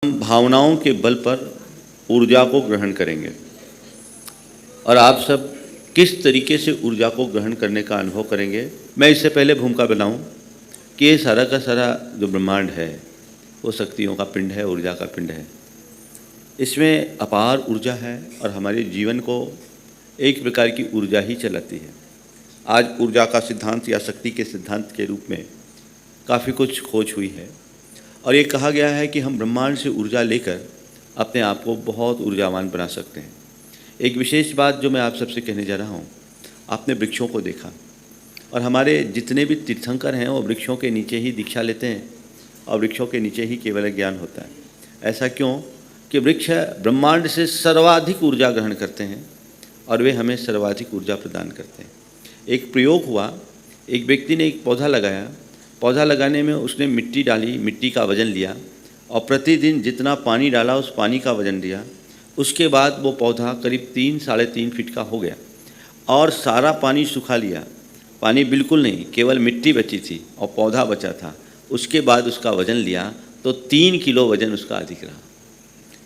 हम भावनाओं के बल पर ऊर्जा को ग्रहण करेंगे और आप सब किस तरीके से ऊर्जा को ग्रहण करने का अनुभव करेंगे। मैं इससे पहले भूमिका बनाऊं कि ये सारा का सारा जो ब्रह्मांड है वो शक्तियों का पिंड है, ऊर्जा का पिंड है। इसमें अपार ऊर्जा है और हमारे जीवन को एक प्रकार की ऊर्जा ही चलाती है। आज ऊर्जा का सिद्धांत या शक्ति के सिद्धांत के रूप में काफ़ी कुछ खोज हुई है और ये कहा गया है कि हम ब्रह्मांड से ऊर्जा लेकर अपने आप को बहुत ऊर्जावान बना सकते हैं। एक विशेष बात जो मैं आप सबसे कहने जा रहा हूँ, आपने वृक्षों को देखा और हमारे जितने भी तीर्थंकर हैं वो वृक्षों के नीचे ही दीक्षा लेते हैं और वृक्षों के नीचे ही केवल ज्ञान होता है। ऐसा क्यों कि वृक्ष ब्रह्मांड से सर्वाधिक ऊर्जा ग्रहण करते हैं और वे हमें सर्वाधिक ऊर्जा प्रदान करते हैं। एक प्रयोग हुआ, एक व्यक्ति ने एक पौधा लगाया, पौधा लगाने में उसने मिट्टी डाली, मिट्टी का वज़न लिया और प्रतिदिन जितना पानी डाला उस पानी का वज़न लिया। उसके बाद वो पौधा करीब 3-3.5 फीट का हो गया और सारा पानी सुखा लिया। पानी बिल्कुल नहीं, केवल मिट्टी बची थी और पौधा बचा था। उसके बाद उसका वज़न लिया तो 3 किलो वज़न उसका अधिक रहा।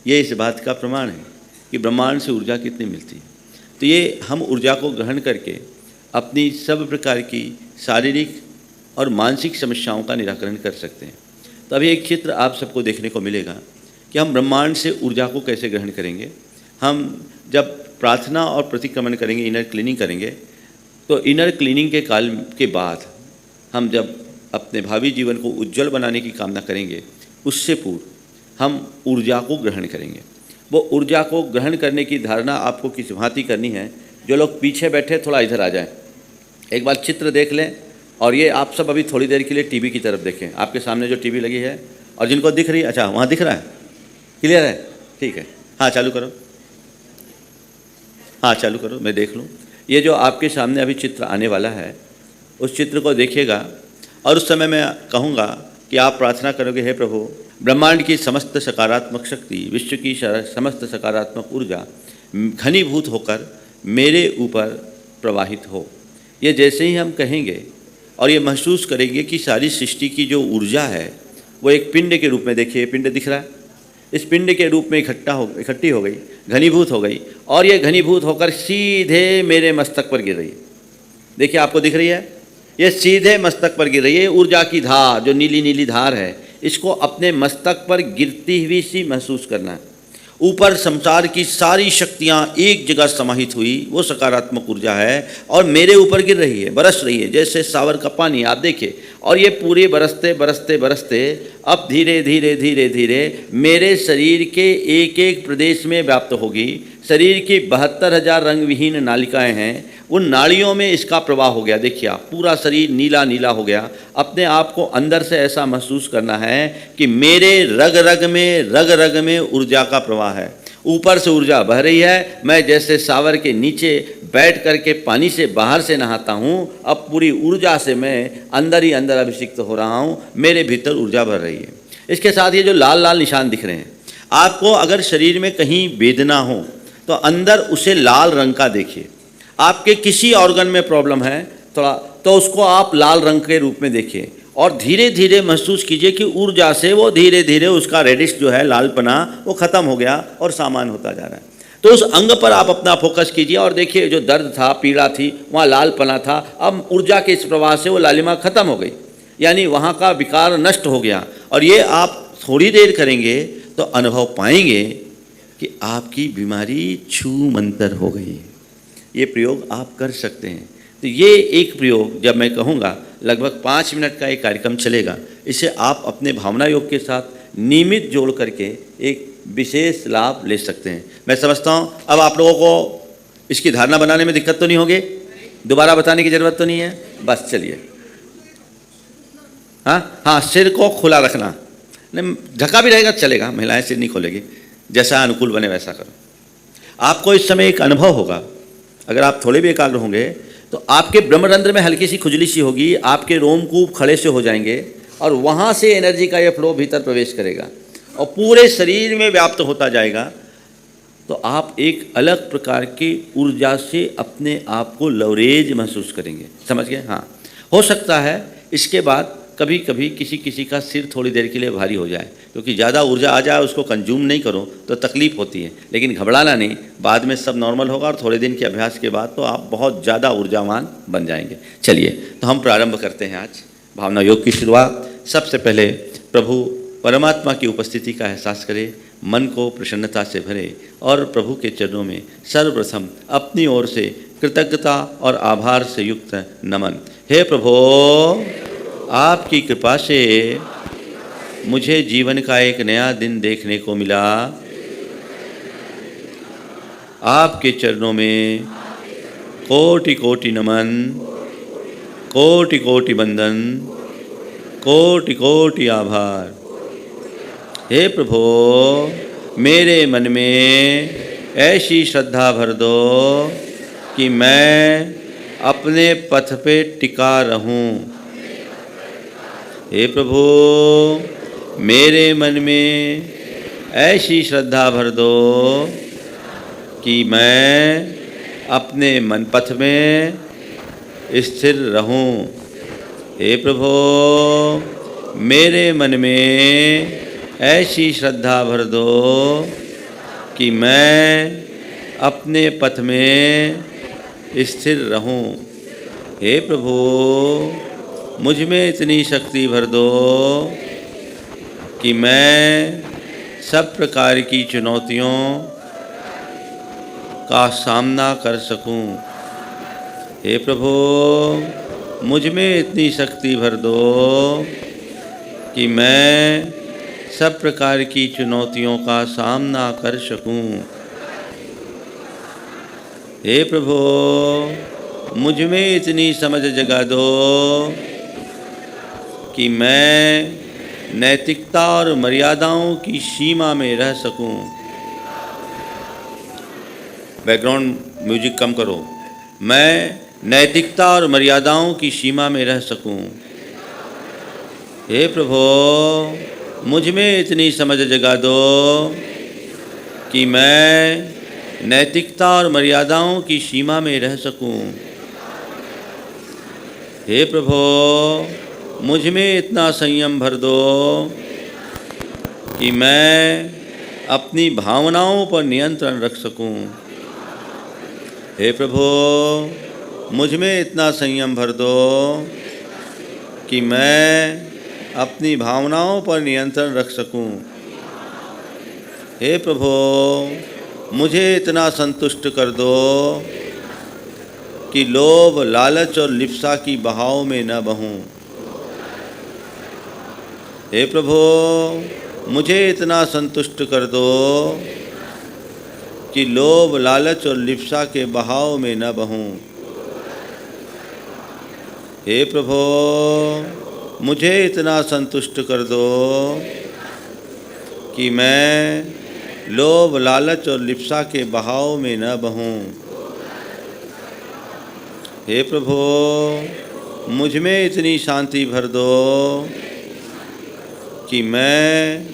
ये इस बात का प्रमाण है कि ब्रह्मांड से ऊर्जा कितनी मिलती है। तो ये हम ऊर्जा को ग्रहण करके अपनी सब प्रकार की शारीरिक और मानसिक समस्याओं का निराकरण कर सकते हैं। तो अभी एक चित्र आप सबको देखने को मिलेगा कि हम ब्रह्मांड से ऊर्जा को कैसे ग्रहण करेंगे। हम जब प्रार्थना और प्रतिक्रमण करेंगे, इनर क्लीनिंग करेंगे, तो इनर क्लीनिंग के काल के बाद हम जब अपने भावी जीवन को उज्जवल बनाने की कामना करेंगे, उससे पूर्व हम ऊर्जा को ग्रहण करेंगे। वो ऊर्जा को ग्रहण करने की धारणा आपको किस भांति करनी है। जो लोग पीछे बैठे थोड़ा इधर आ जाएं, एक बार चित्र देख लें और ये आप सब अभी थोड़ी देर के लिए टीवी की तरफ देखें। आपके सामने जो टीवी लगी है और जिनको दिख रही है, अच्छा वहाँ दिख रहा है, क्लियर है, ठीक है, हाँ चालू करो, हाँ चालू करो, मैं देख लूँ। ये जो आपके सामने अभी चित्र आने वाला है उस चित्र को देखिएगा और उस समय मैं कहूँगा कि आप प्रार्थना करोगे, हे प्रभु, ब्रह्मांड की समस्त सकारात्मक शक्ति, विश्व की समस्त सकारात्मक ऊर्जा घनीभूत होकर मेरे ऊपर प्रवाहित हो। ये जैसे ही हम कहेंगे और ये महसूस करेंगे कि सारी सृष्टि की जो ऊर्जा है वो एक पिंड के रूप में, देखिए पिंड दिख रहा है, इस पिंड के रूप में इकट्ठी हो गई, घनीभूत हो गई और ये घनीभूत होकर सीधे मेरे मस्तक पर गिर रही है। देखिए आपको दिख रही है, ये सीधे मस्तक पर गिर रही है। ऊर्जा की धार, जो नीली नीली धार है, इसको अपने मस्तक पर गिरती हुई सी महसूस करना है। ऊपर संसार की सारी शक्तियाँ एक जगह समाहित हुई, वो सकारात्मक ऊर्जा है और मेरे ऊपर गिर रही है, बरस रही है जैसे सावर का पानी, आप देखिए। और ये पूरे बरसते बरसते बरसते अब धीरे धीरे धीरे धीरे मेरे शरीर के एक एक प्रदेश में व्याप्त होगी। शरीर की 72,000 रंग विहीन नालिकाएँ हैं, उन नाड़ियों में इसका प्रवाह हो गया। देखिए आप, पूरा शरीर नीला नीला हो गया। अपने आप को अंदर से ऐसा महसूस करना है कि मेरे रग रग में ऊर्जा का प्रवाह है। ऊपर से ऊर्जा बह रही है। मैं जैसे सावर के नीचे बैठ करके पानी से बाहर से नहाता हूँ, अब पूरी ऊर्जा से मैं अंदर ही अंदर अभिषिक्त हो रहा हूँ। मेरे भीतर ऊर्जा भर रही है। इसके साथ ये जो लाल लाल निशान दिख रहे हैं, आपको अगर शरीर में कहीं वेदना हो तो अंदर उसे लाल रंग का देखिए। आपके किसी ऑर्गन में प्रॉब्लम है थोड़ा, तो उसको आप लाल रंग के रूप में देखिए और धीरे धीरे महसूस कीजिए कि ऊर्जा से वो धीरे धीरे उसका रेडिश जो है, लालपना, वो ख़त्म हो गया और सामान होता जा रहा है। तो उस अंग पर आप अपना फोकस कीजिए और देखिए जो दर्द था, पीड़ा थी, वहाँ लालपना था, अब ऊर्जा के इस प्रवाह से वो लालिमा ख़त्म हो गई, यानी वहाँ का विकार नष्ट हो गया। और ये आप थोड़ी देर करेंगे तो अनुभव पाएंगे कि आपकी बीमारी छूमंतर हो गई है। ये प्रयोग आप कर सकते हैं। तो ये एक प्रयोग जब मैं कहूँगा लगभग 5 मिनट का एक कार्यक्रम चलेगा। इसे आप अपने भावना योग के साथ नियमित जोड़ करके एक विशेष लाभ ले सकते हैं। मैं समझता हूँ अब आप लोगों को इसकी धारणा बनाने में दिक्कत तो नहीं होगी, दोबारा बताने की ज़रूरत तो नहीं है, बस चलिए। हाँ, सिर को खुला रखना, नहीं ढका भी रहेगा चलेगा, महिलाएं सिर नहीं खोलेगी, जैसा अनुकूल बने वैसा करो। आपको इस समय एक अनुभव होगा, अगर आप थोड़े भी एकाग्र होंगे तो आपके ब्रह्मरंध्र में हल्की सी खुजली सी होगी, आपके रोमकूप खड़े से हो जाएंगे और वहाँ से एनर्जी का ये फ्लो भीतर प्रवेश करेगा और पूरे शरीर में व्याप्त होता जाएगा। तो आप एक अलग प्रकार की ऊर्जा से अपने आप को लवरेज महसूस करेंगे। समझ गए? हाँ, हो सकता है इसके बाद कभी कभी किसी का सिर थोड़ी देर के लिए भारी हो जाए, क्योंकि ज़्यादा ऊर्जा आ जाए उसको कंज्यूम नहीं करो तो तकलीफ़ होती है, लेकिन घबराना नहीं, बाद में सब नॉर्मल होगा और थोड़े दिन के अभ्यास के बाद तो आप बहुत ज़्यादा ऊर्जावान बन जाएंगे। चलिए तो हम प्रारंभ करते हैं आज भावना योग की शुरुआत। सबसे पहले प्रभु परमात्मा की उपस्थिति का एहसास करें, मन को प्रसन्नता से भरे और प्रभु के चरणों में सर्वप्रथम अपनी ओर से कृतज्ञता और आभार से युक्त नमन। हे प्रभु, आपकी कृपा से मुझे जीवन का एक नया दिन देखने को मिला। आपके चरणों में कोटि कोटि नमन, कोटि कोटि वंदन, कोटि कोटि आभार। हे प्रभु, मेरे मन में ऐसी श्रद्धा भर दो कि मैं अपने पथ पे टिका रहूं। हे प्रभु, मेरे मन में ऐसी श्रद्धा भर दो कि मैं अपने मन पथ में स्थिर रहूं। हे प्रभु, मेरे मन में ऐसी श्रद्धा भर दो कि मैं अपने पथ में स्थिर रहूं। हे प्रभु, मुझ में इतनी शक्ति भर दो कि मैं सब प्रकार की चुनौतियों का सामना कर सकूं। हे प्रभु, मुझ में इतनी शक्ति भर दो कि मैं सब प्रकार की चुनौतियों का सामना कर सकूं। हे प्रभु, मुझ में इतनी समझ जगा दो कि मैं नैतिकता और मर्यादाओं की सीमा में रह सकूं। बैकग्राउंड म्यूजिक कम करो। मैं नैतिकता और मर्यादाओं की सीमा में रह सकूं। हे प्रभु, मुझ में इतनी समझ जगा दो कि मैं नैतिकता और मर्यादाओं की सीमा में रह सकूं। हे प्रभु, मुझ में इतना संयम भर दो कि मैं अपनी भावनाओं पर नियंत्रण रख सकूं। हे प्रभु, मुझ में इतना संयम भर दो कि मैं अपनी भावनाओं पर नियंत्रण रख सकूं। हे प्रभु, मुझे इतना संतुष्ट कर दो कि लोभ, लालच और लिप्सा की बहाव में न बहूं। हे प्रभु, मुझे इतना संतुष्ट कर दो कि लोभ, लालच और लिप्सा के बहाव में न बहूं। हे प्रभु, मुझे इतना संतुष्ट कर दो कि मैं लोभ, लालच और लिप्सा के बहाव में न बहूं। हे प्रभु, मुझ में इतनी शांति भर दो कि मैं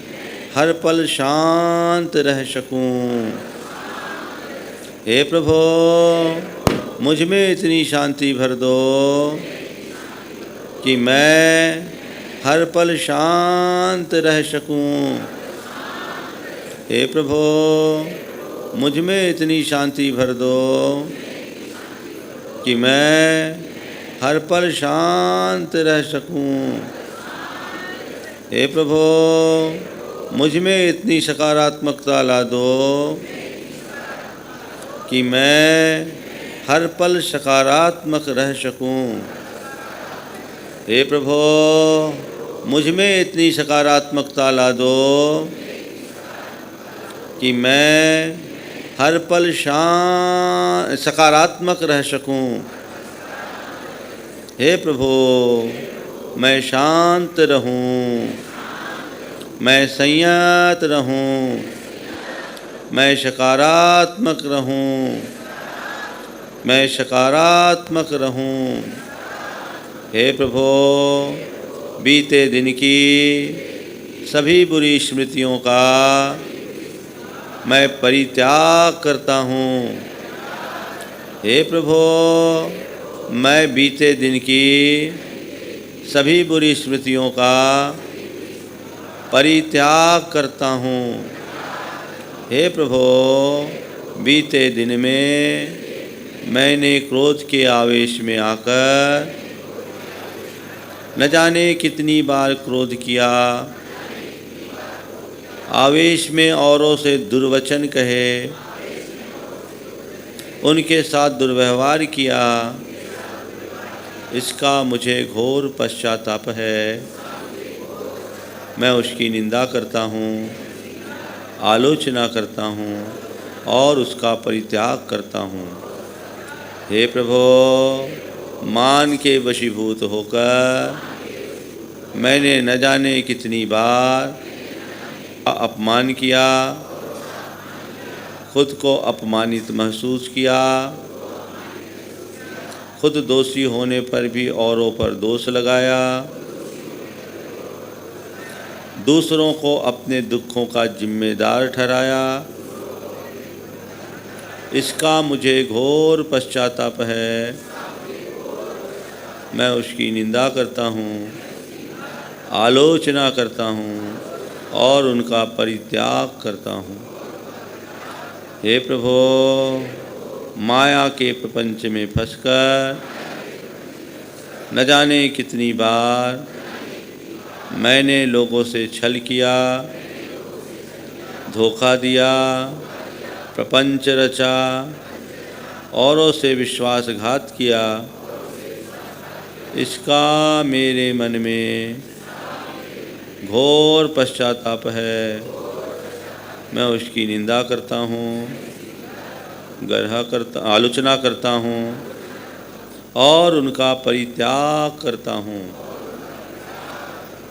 हर पल शांत रह सकूं। हे प्रभु, मुझ में इतनी शांति भर दो कि मैं हर पल शांत रह सकूं। हे प्रभु, मुझ में इतनी शांति भर दो कि मैं हर पल शांत रह सकूं। हे प्रभु, मुझ में इतनी सकारात्मकता ला दो कि मैं हर पल सकारात्मक रह सकूं। हे प्रभु, मुझ में इतनी सकारात्मकता ला दो कि मैं हर पल सकारात्मक रह सकूं। हे प्रभु, मैं शांत रहूं, मैं संयत रहूं, मैं सकारात्मक रहूं, मैं सकारात्मक रहूं। हे प्रभु, बीते दिन की सभी बुरी स्मृतियों का मैं परित्याग करता हूँ। हे प्रभु, मैं बीते दिन की सभी बुरी स्मृतियों का परित्याग करता हूँ। हे प्रभो, बीते दिन में मैंने क्रोध के आवेश में आकर न जाने कितनी बार क्रोध किया, आवेश में औरों से दुर्वचन कहे, उनके साथ दुर्व्यवहार किया। इसका मुझे घोर पश्चाताप है। मैं उसकी निंदा करता हूँ, आलोचना करता हूँ और उसका परित्याग करता हूँ। हे प्रभो, मान के वशीभूत होकर मैंने न जाने कितनी बार अपमान किया, खुद को अपमानित महसूस किया, खुद दोषी होने पर भी औरों पर दोष लगाया, दूसरों को अपने दुखों का जिम्मेदार ठहराया। इसका मुझे घोर पश्चाताप है। मैं उसकी निंदा करता हूँ, आलोचना करता हूँ और उनका परित्याग करता हूँ। हे प्रभो, माया के प्रपंच में फंसकर न जाने कितनी बार मैंने लोगों से छल किया, धोखा दिया, प्रपंच रचा, औरों से विश्वासघात किया। इसका मेरे मन में घोर पश्चाताप है। मैं उसकी निंदा करता हूँ, आलोचना करता हूँ और उनका परित्याग करता हूँ।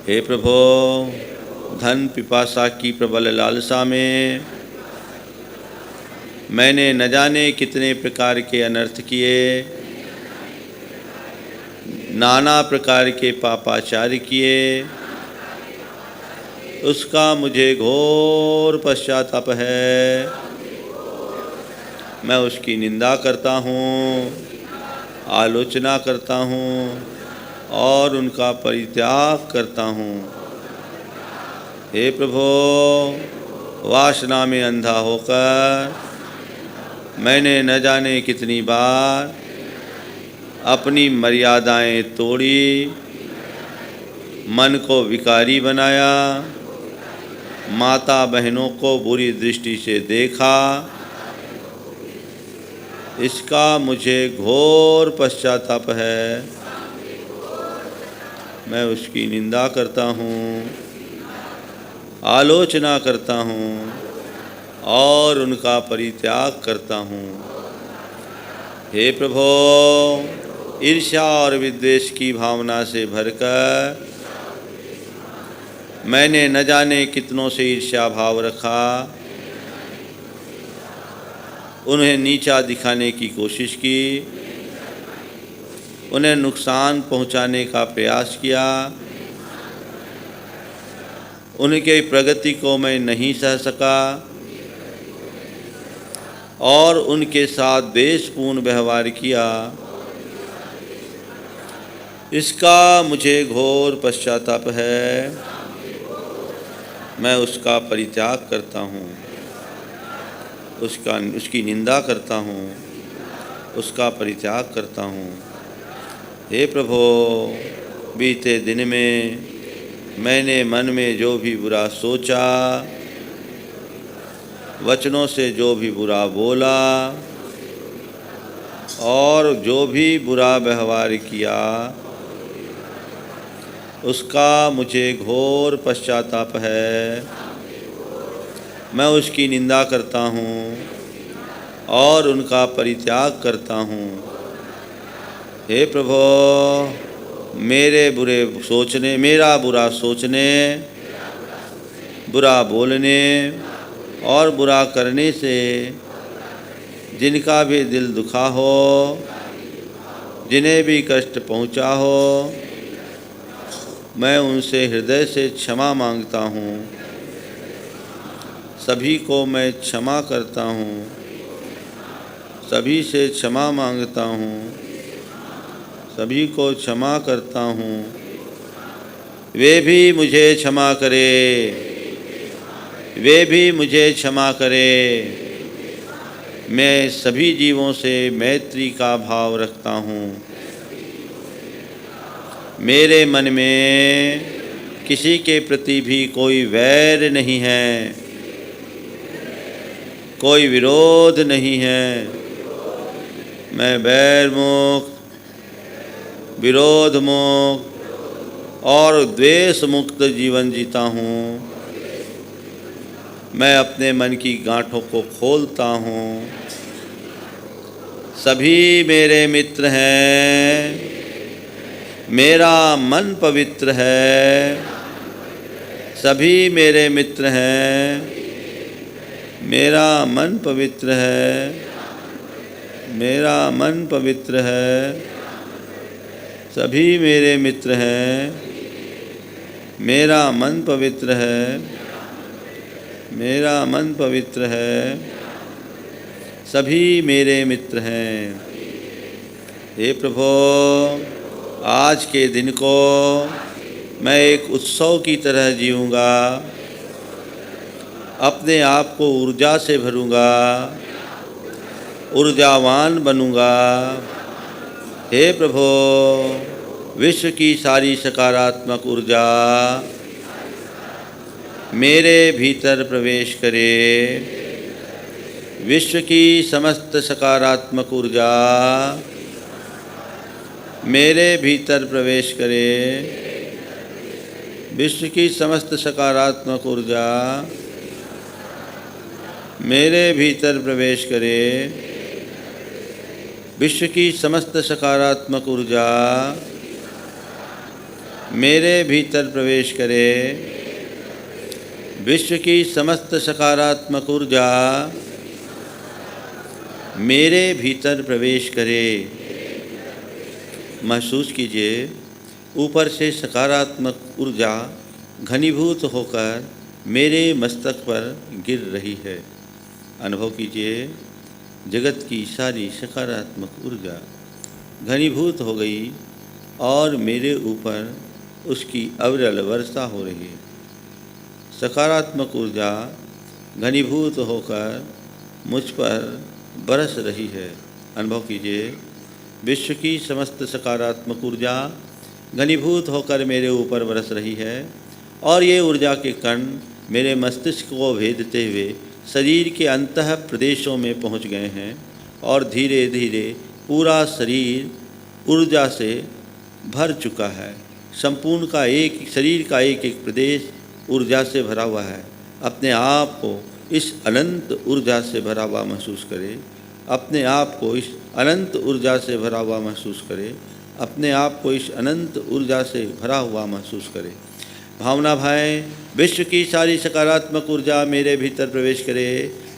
हे प्रभो, धन पिपासा की प्रबल लालसा में मैंने न जाने कितने प्रकार के अनर्थ किए, नाना प्रकार के पापाचार किए। उसका मुझे घोर पश्चाताप है। मैं उसकी निंदा करता हूँ, आलोचना करता हूँ और उनका परित्याग करता हूँ। हे प्रभो, वासना में अंधा होकर मैंने न जाने कितनी बार अपनी मर्यादाएं तोड़ी, मन को विकारी बनाया, माता बहनों को बुरी दृष्टि से देखा। इसका मुझे घोर पश्चाताप है। मैं उसकी निंदा करता हूँ, आलोचना करता हूँ और उनका परित्याग करता हूँ। हे प्रभो, ईर्ष्या और विद्वेष की भावना से भरकर मैंने न जाने कितनों से ईर्ष्या भाव रखा, उन्हें नीचा दिखाने की कोशिश की, उन्हें नुकसान पहुंचाने का प्रयास किया। उनके प्रगति को मैं नहीं सह सका और उनके साथ द्वेषपूर्ण व्यवहार किया। इसका मुझे घोर पश्चाताप है। मैं उसका परित्याग करता हूँ, उसकी निंदा करता हूँ, उसका परित्याग करता हूँ। हे प्रभो, बीते दिन में मैंने मन में जो भी बुरा सोचा, वचनों से जो भी बुरा बोला और जो भी बुरा व्यवहार किया, उसका मुझे घोर पश्चाताप है। मैं उसकी निंदा करता हूँ और उनका परित्याग करता हूँ। हे प्रभो, मेरा बुरा सोचने, बुरा बोलने और बुरा करने से जिनका भी दिल दुखा हो, जिन्हें भी कष्ट पहुँचा हो, मैं उनसे हृदय से क्षमा मांगता हूँ। सभी को मैं क्षमा करता हूँ, सभी से क्षमा मांगता हूँ, सभी को क्षमा करता हूँ वे भी मुझे क्षमा करे, वे भी मुझे क्षमा करे। मैं सभी जीवों से मैत्री का भाव रखता हूँ। मेरे मन में किसी के प्रति भी कोई वैर नहीं है, कोई विरोध नहीं है। मैं बैर मुक्त, विरोध मुक्त और द्वेष मुक्त जीवन जीता हूँ। मैं अपने मन की गांठों को खोलता हूँ। सभी मेरे मित्र हैं, मेरा मन पवित्र है। सभी मेरे मित्र हैं, मेरा मन पवित्र है, मेरा मन पवित्र है। सभी मेरे मित्र हैं, मेरा मन पवित्र है, मेरा मन पवित्र है। सभी मेरे मित्र हैं। हे प्रभु, आज के दिन को मैं एक उत्सव की तरह जीऊँगा। अपने आप को ऊर्जा से भरूँगा, ऊर्जावान बनूँगा। हे प्रभु, विश्व की सारी सकारात्मक ऊर्जा मेरे भीतर प्रवेश करे। विश्व की समस्त सकारात्मक ऊर्जा मेरे भीतर प्रवेश करे। विश्व की समस्त सकारात्मक ऊर्जा मेरे भीतर प्रवेश करे। विश्व की समस्त सकारात्मक ऊर्जा मेरे भीतर प्रवेश करे। विश्व की समस्त सकारात्मक ऊर्जा मेरे भीतर प्रवेश करे। महसूस कीजिए, ऊपर से सकारात्मक ऊर्जा घनीभूत होकर मेरे मस्तक पर गिर रही है। अनुभव कीजिए, जगत की सारी सकारात्मक ऊर्जा घनीभूत हो गई और मेरे ऊपर उसकी अविरल वर्षा हो रही है। सकारात्मक ऊर्जा घनीभूत होकर मुझ पर बरस रही है। अनुभव कीजिए, विश्व की समस्त सकारात्मक ऊर्जा घनीभूत होकर मेरे ऊपर बरस रही है और ये ऊर्जा के कण मेरे मस्तिष्क को भेदते हुए शरीर के अंतः प्रदेशों में पहुंच गए हैं और धीरे धीरे पूरा शरीर ऊर्जा से भर चुका है। संपूर्ण का एक शरीर का एक एक प्रदेश ऊर्जा से भरा हुआ है। अपने आप को इस अनंत ऊर्जा से भरा हुआ महसूस करें। अपने आप को इस अनंत ऊर्जा से भरा हुआ महसूस करें। अपने आप को इस अनंत ऊर्जा से भरा हुआ महसूस करें। भावना भाई, विश्व की सारी सकारात्मक ऊर्जा मेरे भीतर प्रवेश करे।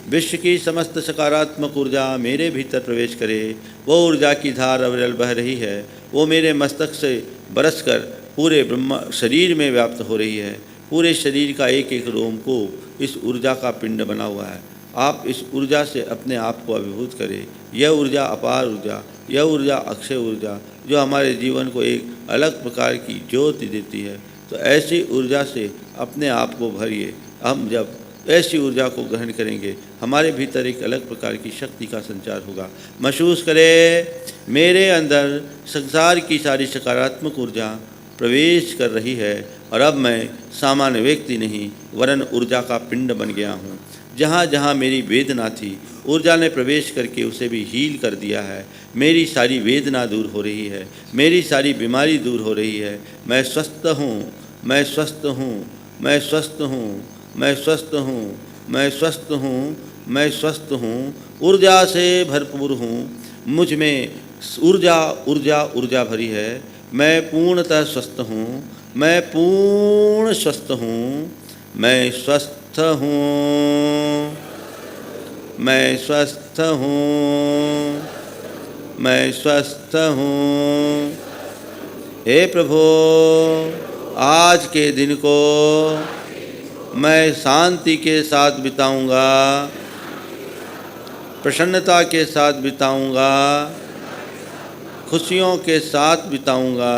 विश्व की समस्त सकारात्मक ऊर्जा मेरे भीतर प्रवेश करे। वो ऊर्जा की धार अविरल बह रही है। वो मेरे मस्तक से बरसकर पूरे ब्रह्म शरीर में व्याप्त हो रही है। पूरे शरीर का एक एक रोम को इस ऊर्जा का पिंड बना हुआ है। आप इस ऊर्जा से अपने आप को अभिभूत करें। यह ऊर्जा अपार ऊर्जा, यह ऊर्जा अक्षय ऊर्जा जो हमारे जीवन को एक अलग प्रकार की ज्योति देती है। तो ऐसी ऊर्जा से अपने आप को भरिए। हम जब ऐसी ऊर्जा को ग्रहण करेंगे, हमारे भीतर एक अलग प्रकार की शक्ति का संचार होगा। महसूस करें, मेरे अंदर संसार की सारी सकारात्मक ऊर्जा प्रवेश कर रही है और अब मैं सामान्य व्यक्ति नहीं वरन ऊर्जा का पिंड बन गया हूँ। जहाँ जहाँ मेरी वेदना थी, ऊर्जा ने प्रवेश करके उसे भी हील कर दिया है। मेरी सारी वेदना दूर हो रही है, मेरी सारी बीमारी दूर हो रही है। मैं स्वस्थ हूँ, मैं स्वस्थ हूँ, मैं स्वस्थ हूँ, मैं स्वस्थ हूँ, मैं स्वस्थ हूँ, मैं स्वस्थ हूँ। ऊर्जा से भरपूर हूँ। मुझ में ऊर्जा ऊर्जा ऊर्जा भरी है। मैं पूर्णतः स्वस्थ हूँ, मैं पूर्ण स्वस्थ हूँ, मैं स्वस्थ हूँ, मैं स्वस्थ हूँ, मैं स्वस्थ हूँ। हे प्रभु, आज के दिन को मैं शांति के साथ बिताऊंगा, प्रसन्नता के साथ बिताऊंगा, खुशियों के साथ बिताऊंगा,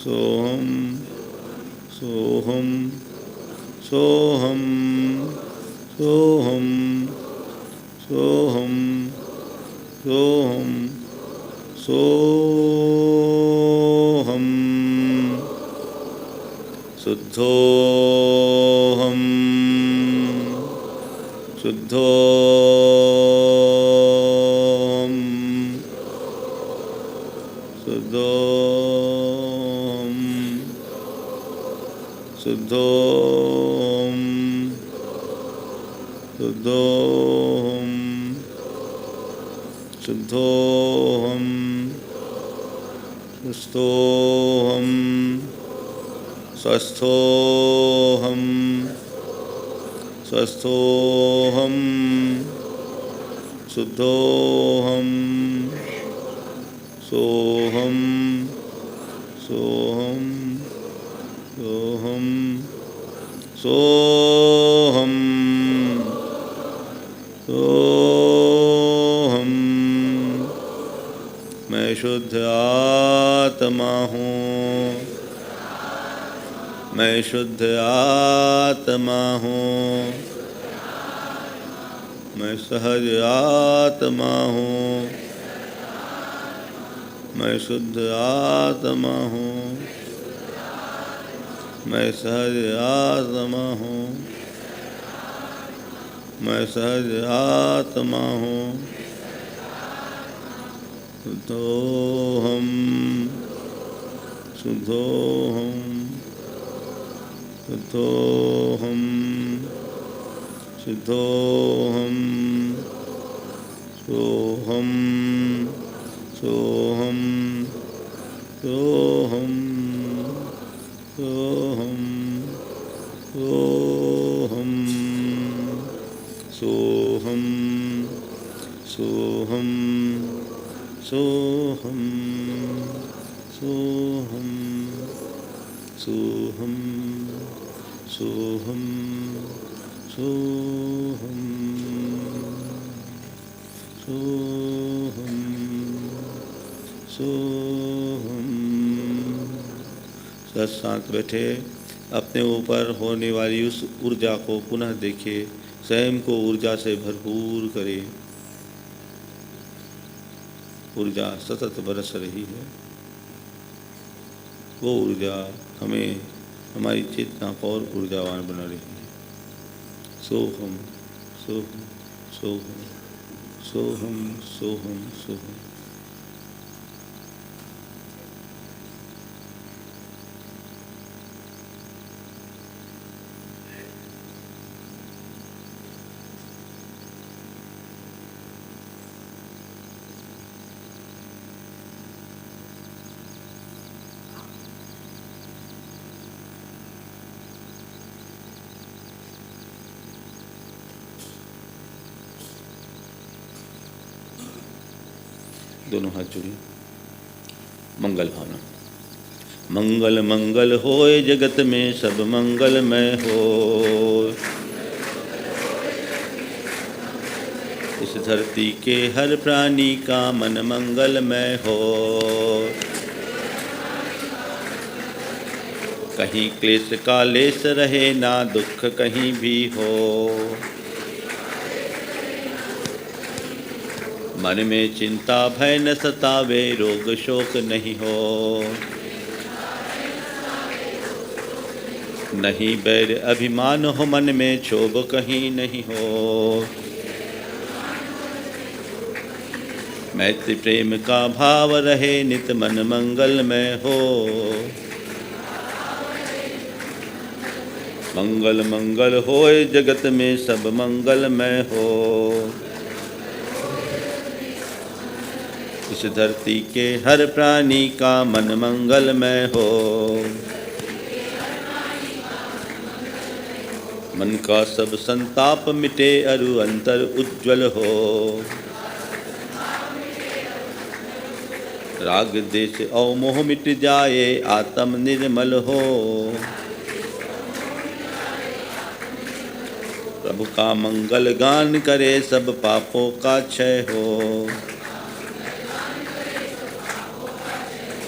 सोहम सोहम सोहम सोहम सोहम सोहम सोहम शुद्धोहम शुद्धोहम शुद्धोहम शुद्धोहम शुद्धोहम शुद्धोहम स्वस्थोहम स्वस्थोहम स्वस्थोहम शुद्धोहम सोहम सोहम सोहम सोहम सोहम मैं शुद्ध आत्मा हूँ मैं शुद्ध आत्मा हूँ मैं सहज आत्मा हूँ मैं शुद्ध आत्मा हूँ मैं सहज आत्मा हूँ मैं सहज आत्मा हूँ शुद्धोहम शुद्धोहम शुद्धोहम शुद्धोहम सोहम सोहम सोहम सोहम सोहम सोहम सोहम सोहम सोहम सोहम सोहम सोहम सोहम सोहम शांत बैठे अपने ऊपर होने वाली उस ऊर्जा को पुनः देखे स्वयं को ऊर्जा से भरपूर करे ऊर्जा सतत बरस रही है वो ऊर्जा हमें हमारी चेतना को और ऊर्जावान बना रही है सोहम सोहम सोहम सोहम सोहम सोहम दोनों हाथ जोड़िए मंगल भावना मंगल मंगल होए जगत में सब मंगलमय हो इस धरती के हर प्राणी का मन मंगलमय हो कहीं क्लेश का लेस रहे ना दुख कहीं भी हो मन में चिंता भय न सतावे रोग शोक नहीं हो नहीं बैर अभिमान हो मन में क्षोभ कहीं नहीं हो मैत्री प्रेम का भाव रहे नित मन मंगलमय हो मंगल मंगल होए जगत में सब मंगलमय हो इस धरती के हर प्राणी का मन मंगलमय हो मन का सब संताप मिटे अरु अंतर उज्ज्वल हो राग देश और मोह मिट जाए आत्म निर्मल हो प्रभु का मंगल गान करे सब पापों का क्षय हो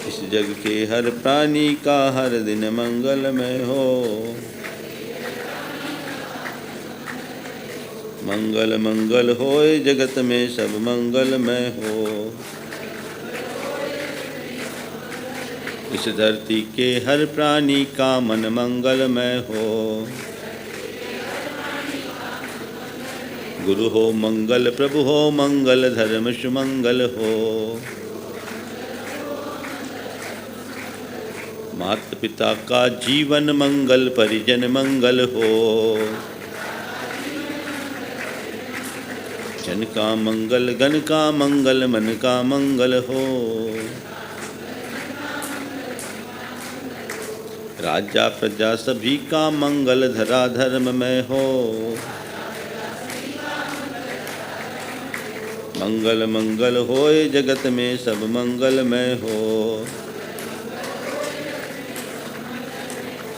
इस जग के हर प्राणी का हर दिन मंगलमय हो। मंगल मंगल होए जगत में सब मंगलमय हो। इस धरती के हर प्राणी का मन मंगलमय हो। गुरु हो मंगल, प्रभु हो मंगल, धर्म सुमंगल हो। माता पिता का जीवन मंगल, परिजन मंगल हो। जन का मंगल, गण का मंगल, मन का मंगल हो। राजा प्रजा सभी का मंगल, धरा धर्ममय हो। मंगल मंगल होए जगत में सब मंगलमय हो।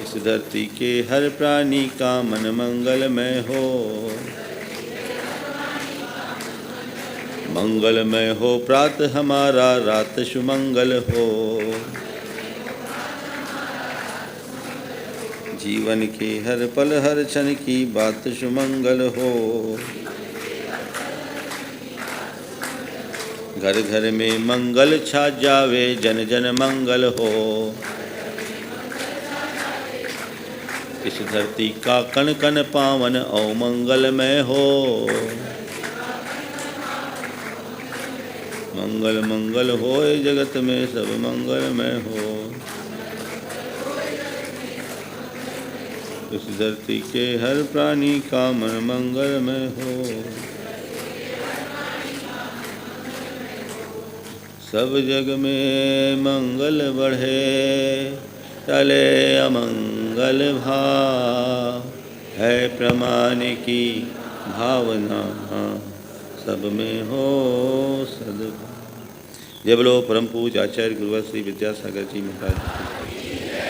इस धरती के हर प्राणी का मन मंगलमय हो। मंगलमय हो प्रातः हमारा, रात सुमंगल हो। जीवन के हर पल हर क्षण की बात सुमंगल हो। घर घर में मंगल छा जावे, जन जन मंगल हो। इस धरती का कण कण पावन औ मंगलमय हो। मंगल मंगल होए जगत में सब मंगलमय हो। इस धरती के हर प्राणी का मन मंगलमय हो। सब जग में मंगल बढ़े, टले अमंगल भाव। है प्रमाण की भावना सब में हो सद्भाव। जय बोलो परम पूज्य आचार्य गुरुवर श्री विद्यासागर जी महाराज।